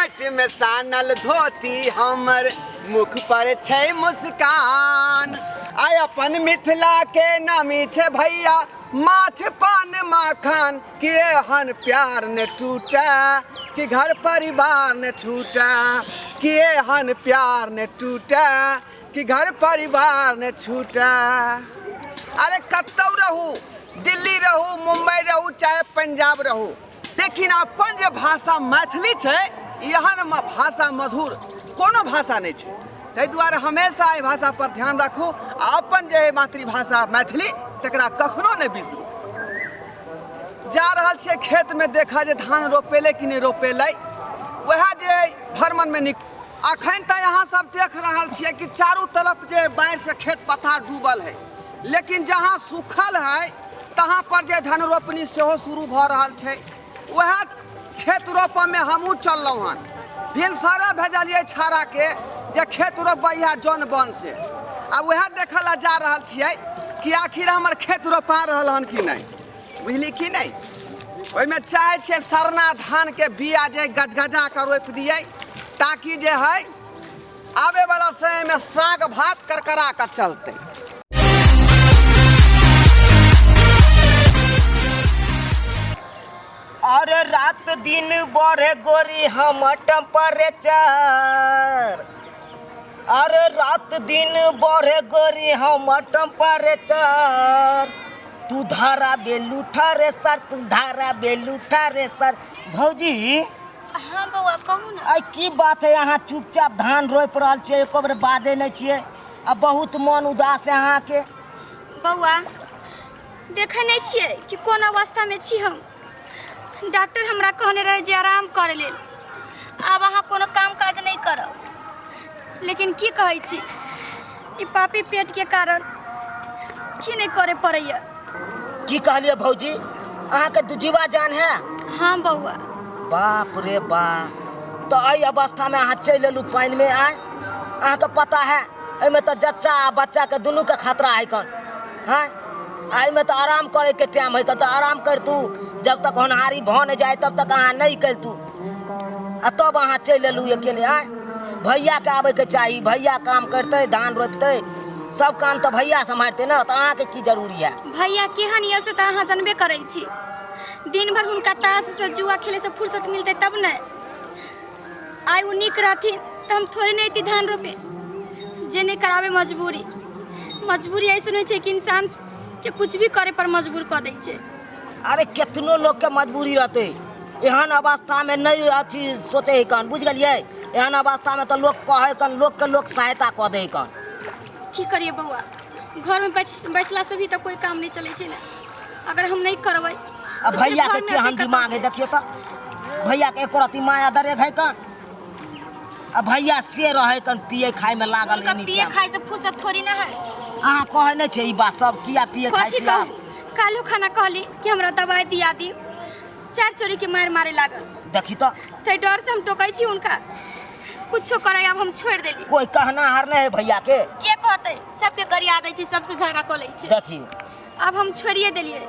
माट में सानल धोती हमर मुख पर छै मुस्कान आय अपन मिथिला के नामी छै भैया माछ पान माखन कि एहन प्यार ने टूटा कि घर परिवार ने छूटा कि एहन प्यार ने टूटा कि घर परिवार ने छूटा। अरे कतौ रहू दिल्ली रहू मुंबई रहू चाहे पंजाब रहू लेकिन अपन जे भाषा मैथिली छै एहन भाषा मधुर कोनो भाषा नहीं छै। ताहि दुआरे हमेशा एहि भाषा पर ध्यान राखू अपन जे मातृभाषा मैथिली तकरा कखनो नहीं बिसरू। जा रहल छियै खेत में देखा जे धान रोपेले कि नहीं रोपेले वह जे भरमन में अखन तो यहाँ सब देख रहा छियै कि चारों तरफ जे बाढ़ से खेत पथार डूबल है लेकिन जहाँ सूखल है तहाँ पर जे धान रोपनी सेहो शुरू भ रहल छै। वह खेत रोप में हमहूँ चललहुँ हन भिनसरे भेजलिए छाड़ा के जे खेत रोपैया जौन बन से आ वह देखे ला जा रहल छियै कि आखिर हमर खेत रोपा रहल हन कि नहीं बुझली कि नहीं। ओहिमे चाहे छियै सरना धान के बिया जे गजगजा के रोपि दिए ताकि जे है आवे वाला समय में साग भात करकरा कर चलते। अरे रात दिन बढ़े गोरी हम टेम्परेचर अरे रात दिन बढ़े गोरी हम टेम्परेचर तू धारा बेलूठा रे सर तू धारा बेलूठा रे सर। भौजी हाँ बउआ कहू ना। आई की बात है यहाँ चुपचाप धान रोप रहल छियै एको बेर बाजे नहीं छियै आ बहुत मन उदास है अहाँ के। बउआ देखे नहीं छियै कि कोन अवस्था में छी हम। डॉक्टर हमरा कहने रहे जे आराम करे लेल आब अहाँ कोनो काम काज नहीं करब लेकिन की कहै छी ई पापी पेट के कारण की नहीं करे पड़ैया। की कहलिए भौजी अहाँ के दुजीवा जान है? हाँ बउआ। बाप रे बाप तो आई अवस्था में अहाँ चल एलू पानी में आए अहाँ के पता है एमे तो जच्चा आ बच्चा के दोनों के खतरा है कौन है आई में तो आराम करे के टाइम है तो आराम कर तू जब तक होनहारी भन जाए तब तक अहाँ नहीं कर तू तब अहाँ चल एलू अकेले आए। भैया के आवे के चाहिए भैया काम करते धान रोपते सब काम तो भैया संभालते ना तो अहाँ के की जरूरी है। भैया केहन ये से तो अहाँ जानबे करै छी दिन भर हुनका ताश से जुआ खेले से फुर्सत मिलते तब न आई वो निक रहथिन तो हम थोड़े नहीं थी धान रोपे जे नहीं करावे मजबूरी ऐसे नहीं है कि इंसान के कुछ भी करे पर मजबूर कर दे छे। अरे कितनो लोग के मजबूरी रहते एहन अवस्था में नहीं अथी सोचे है कन बुझ गलिए एहन अवस्था में तो लोग कहे कन लोग के लोग सहायता कर दे कन की करिए बउआ घर में बैठला से भी तो कोई काम नहीं चले छे ना अगर हम नहीं करबै। अब भैया के केहन दिमाग है देखिए तो भैया के एको रति माया दरे है कन अब भैया से रहे कन पिए खाए में लागल है पिए खाए से फुर्सत थोड़ी ना है। अहाँ कहे नहीं छे ई बात सब किया पिए खाए छी आप कालू खाना कहली कि हमरा दवाई दिया दी चार चोरी के मारे लागल देखी तो डर से हम टोकै छी उनका कुछो करे अब हम छोड़ देली। कोई कहना हार नहीं है भैया के कहते सबके गरिया दै छी सबसे झगड़ा कर लै छी देखी अब हम छोड़िए देलिए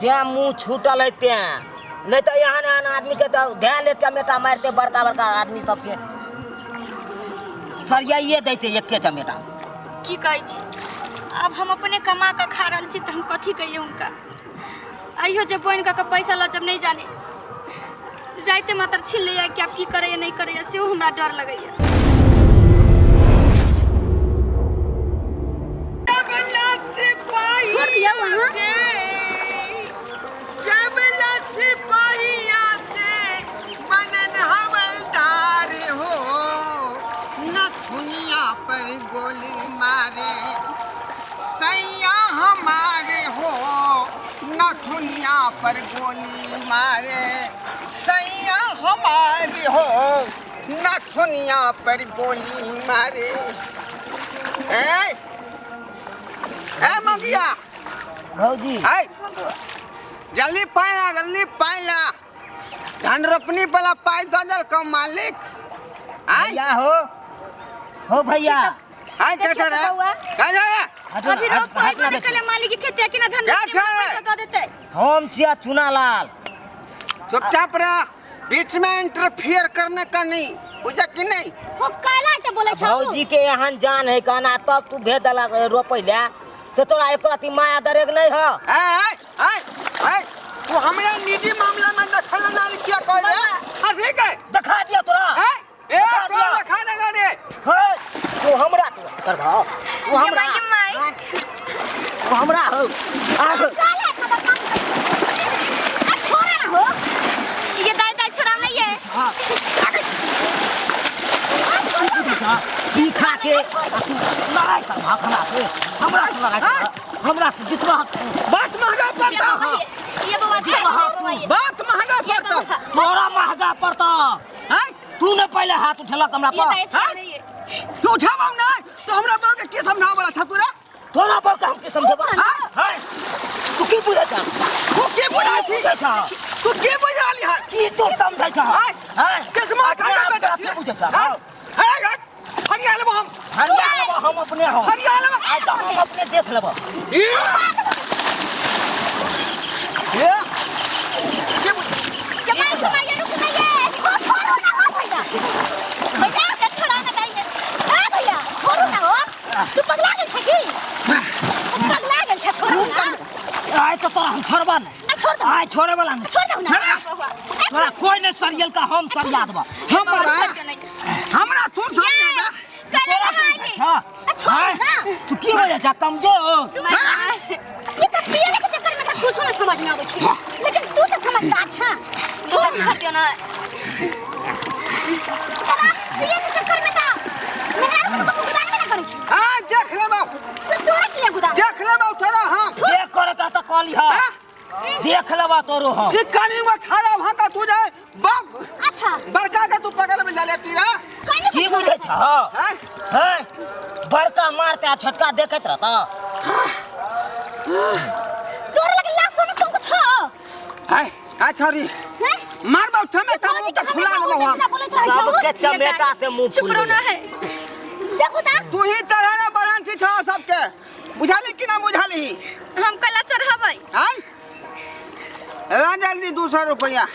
जे मुंह छूटल है ते नहीं तो यहाँ आदमी के तो ध्यान ले चमेटा मारते बड़का बड़का आदमी सबसे सरियाइए देते एक चमेटा। की कहै छी अब हम अपने कमा के खा रहल छी तो हम कथी कहिए उनका आइयो जब बन का पैसा ला जब नहीं जाने जाते मात्र छीन लिया कि आप की करे नहीं करे से हमरा डर लगैया। छोड़ दिया वहाँ पर गोली मारे सैया हमारे हो नथुनिया पर गोली मारे सैया हमारे हो नथुनिया पर गोली मारे। ए मगिया भौजी जल्दी पाइला धान रोपनी वाला पाई दल का मालिक भैया हो भैया हाय क्या कर रहा है अभी रोक पाई दे के मालिक के खेत के ना धन पैसा दे देते हम छिया चुनालाल चुपचाप रह बीच में इंटरफेयर करने का नहीं, बुझा कि नहीं? हो काला तो बोले छौ भौजी के यहाँ जान है कहना तब तू भेज दला रोपैले से तोरा एक प्रति माया दरेग नहीं हो। ए तू हमरा निजी मामला में दखल ना किया कह रे। हां ठीक है, दिखा दिया तोरा ए तो दिखा देगा रे। तू हमरा कर भाव तू हमरा तू हमरा हो काला खबर काम आ छोड़ा ना हो ये दाई छोड़ा नहीं है ई खा के तू लड़ाई कर भाव खला के हमरा से लड़ाई कर हमरा से जितना बात महंगा पड़ता है, ये बउआ छे बात महंगा पड़ता, तोरा महंगा पड़ता है। तूने पहले हाथ उठला कमरा ये पर दाई छोड़ नहीं है तू उठावा ना तो हमरा बाप के समझावा वाला छ तू रे। तोरा पर हम के समझबा हां तू की बुझा छ तू के बुझा छी, तू के बुझा ली है की तू समझै छ हां किस्मत खा बेटा के बुझा छ है हरियाणा में हम अपने हो हरियाणा में आज तो हम अपने देख लेबो ये ये मैं तुम्हारे रुक नहीं है ओ छोड़ो ना हो भैया भैया के छोड़ा ना दाई हां भैया छोड़ो ना हो तू पगला गेल छ की पगला गेल छ छोड़ो ना आज तो तोरा हम छोड़बा नहीं छोड़ दो आज छोड़े वाला नहीं छोड़ दो ना तोरा कोई नहीं सरियल का हम सरिया देबा हमरा तू समझा करे हाय हां छोड़ ना तू की वजह छ कमजोर ये तो पियले के चक्कर में तो कुछ ना समझ में आवे छै लेकिन तू तो समझदार छ छोड़ दियो ना पियले के चक्कर में तो मेरा तो गुदान में ना करू छै हां देख लेबो तू तोरा के गुदान देख लेबो तोरा हम देख करता तो कॉली है देख लेबा तोरो हम ये कानी में छाला भाता तू जाए बाप अच्छा बड़का के तू पगल में जा लेती रे। की बुझे छ हैं हैं बड़का मारते आ छोटका देखत रहता तोरा लगे लाश में तुमको छ हैं आ छोरी हैं मार बाप छमे का मुंह तो खुला देबो हम सबके चमेटा से मुंह चुप रहो ना है देखो ता तू ही चढ़ाना बरांती छ सबके बुझाली कि ना बुझाली हम कला चढ़ाबै हैं ला जल्दी 200 रुपया ए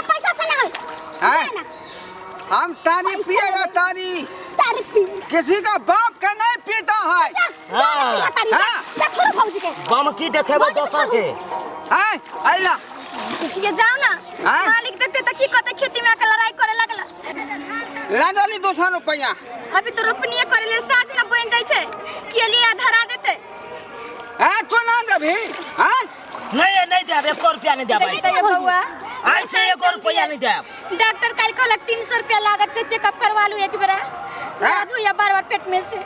पैसा से ना हैं हम तारी पिएगा तारी तारी पी किसी का बाप का नहीं पीता है। हां जा छोड़ भौजी के बम की देखेबो दोसर के हैं अल्लाह ये जाओ ना हाँ? मालिक देखते तो की कहते खेती में आके लड़ाई करे लगला ला जल्दी 200 रुपया अभी तो रोपनिया करे ले साज ना बन दै छै के लिए धरा देते हैं तू ना देबी हैं नहीं देब 1 रुपया नहीं देब ये बउआ ऐसे 1 रुपया नहीं देब डॉक्टर कल को 300 रुपया लागत से चेकअप करवा लूं एक बेरा दादू या बार-बार पेट में से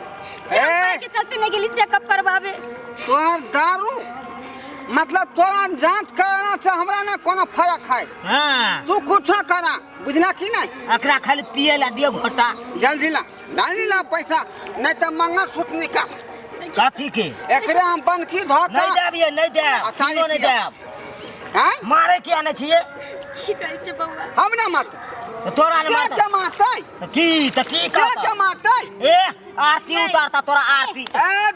के चलते नहीं गेली चेकअप करवावे तोहर दारू मतलब तोरा जांच कराना से हमरा ना कोनो फर्क है। हां तू कुछ करा बुझला कि नहीं एकरा खाली पिए ला दियो घोटा जल्दी ला पैसा नहीं तो मंगलसूत्र निकाल कथी के एकरे हम बनकी धोका नहीं देब ये नहीं देब असानी नहीं पिया। देब हैं मारे किया नहीं छिए की कहै छै बउआ हम ना मत तो तोरा ने क्या मारता मारते तो की क्या कहता मारते ए आरती उतारता तोरा आरती ए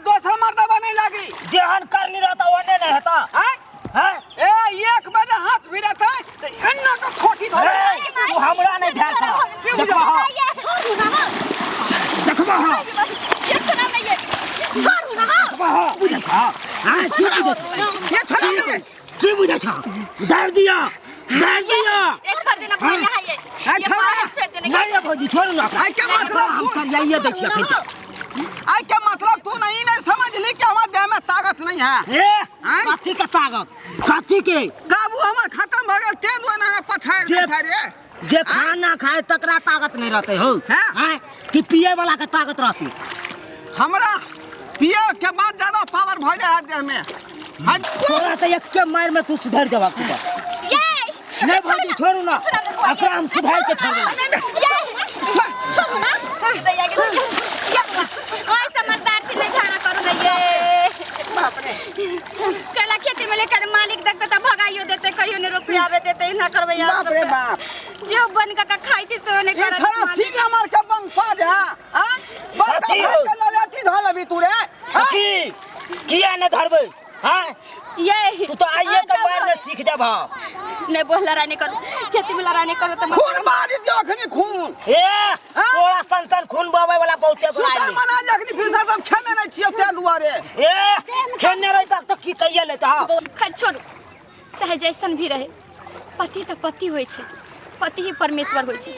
दोसर मर्दबा नहीं लागी जेहन करनी रहता ओने नहीं होता हैं हैं ए 1 बजे हाथ भिड़ता तो एन्ना का खोटी धरे ए, तू हमरा नहीं ध्यान कर देखो हां ये छोड़ू ना देखबा हां ये छोड़ा नहीं ये छोड़ू ना देखबा हां बुझा छ हां की बुझा छ ये छोड़ा नहीं की बुझा छ डाल दिया ये छोड़ देना भैया है ये छोड़ छोड़ देना नहीं है भौजी छोड़ ना आई क्या मतलब हम सब यही दै छियै फेंक आई क्या मतलब तू नहीं समझ ली कि हमारे देह में ताकत नहीं है। ए कथी के ताकत कथी के काबू हमर खत्म भ गेल ते दुआना पछाड़ रे जे खाना खाए तकरा ताकत नहीं रहते हो हैं कि पिए वाला के ताकत रहती हमरा पिए के बाद ज्यादा पावर भ जाए देह में हट तोरा तो एक के मार में तू सुधर जावा तू ये नहीं भौजी छोड़ू ना एकरा हम सुधार के छोड़ छोड़ू ना भैया ये ओए समझदार थी नहीं झाड़ा करू नहीं ये बाप रे कला खेती में लेकर मालिक देखते तो भगाइयो देते कहियो ने रुपया आवे देते ना करबै बाप रे बाप जो बन का खाई छी सो ने ये कर छड़ा सीना मार के बंग पा जा हां बस कथी का हो? के लजाती धल अभी तू रे की किया न धरबै हां ये तू तो आइए के बार में सीख जा सब ह नहीं बोल लड़ाई करो, खेती में लड़ाई करो तो खून मारी दियो अखनी खून ए थोड़ा सन खून बहवे वाला बहुते सुतर बुलाइली मना जे अखनी फिर सब खेने नहीं छियो ते दुआरे ए खेलने रही तक तो की कहिए लेता हां खैर छोड़ू, चाहे जैसन भी रहे पति तो पति होय छे, पति ही परमेश्वर होय छे।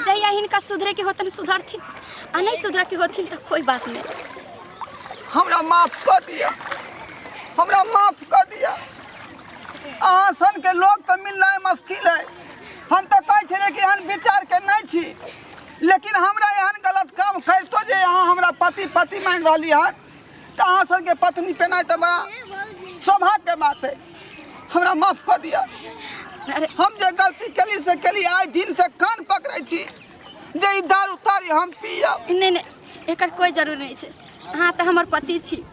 जहिया हिनका सुधरे के होतन सुधरथिन आ नहीं सुधरे के होथिन तो कोई बात नहीं। हमरा माफ कर दिया, हमरा माफ कर दिया। अहाँ सन के लोग तो मिलना मुश्किल है। हम तो कहे छे कि एहन विचार के नहीं छी, लेकिन हमरा एहन गलत काम करतो जे अहाँ हमरा पति पति मान रहली हन तो अहाँ सन के पत्नी पेनाइ तो बड़ा सौभाग्य के बात है। हमरा माफ कर दिया। अरे हम जे गलती केली से केली, आइ दिन से कान पकड़े छी जे ई दारू तारी हम पियब। नहीं नहीं, एकर कोई जरूर नहीं छे। अहाँ तो हमर पति छी,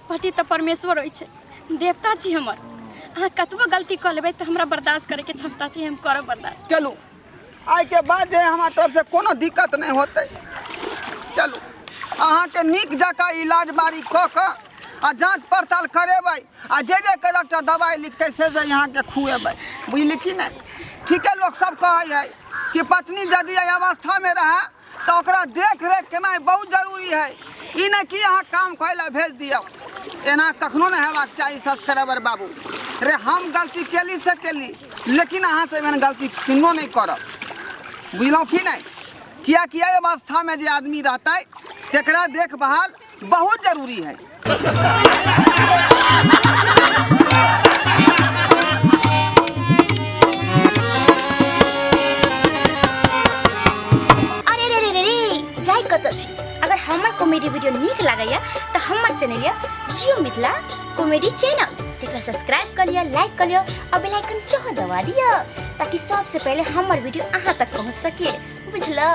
पति तो परमेश्वर होय छे, देवता छी हमर। अहाँ कतबो गलती कर लेबै तो हमरा बर्दाश्त करे के क्षमता छी, हम करब बर्दाश्त। चलू आइ के बाद जे हमारा तरफ से कोनो दिक्कत नहीं होते। चलू अहाँ के नीक जका इलाज बारी क के आ जांच पड़ताल करेबै आ जे के डॉक्टर दवाई लिखते से जे यहाँ के खुएबै, बुझली कि नहीं? ठीक है, लोग सब कहे है कि पत्नी यदि एहि अवस्था में रहे तो ओकरा देख रेख केना बहुत जरूरी है। ई नहीं कि अहाँ काम करेला भेज दियो, एना कखनो नहीं हेबाक चाहिए सब्सक्राइबर बाबू। रे हम गलती केली से केली, लेकिन अहाँ से मैंने गलती किन्नो नहीं करब, बुझलौं कि नहीं? किया किया अवस्था में जो आदमी रहता है तेकरा देखभाल बहुत जरूरी है। अरे रे रे रे रे जाय कत छी। अगर हमर कॉमेडी वीडियो नीक लागैया तो हमर चैनल या जियो मिथिला कॉमेडी चैनल तेकरा सब्सक्राइब कर लिया, लाइक कर लिया और बेल आइकन सेहो दबा दिया ताकि सबसे पहले हमर वीडियो अहाँ तक पहुंच सके, बुझलो?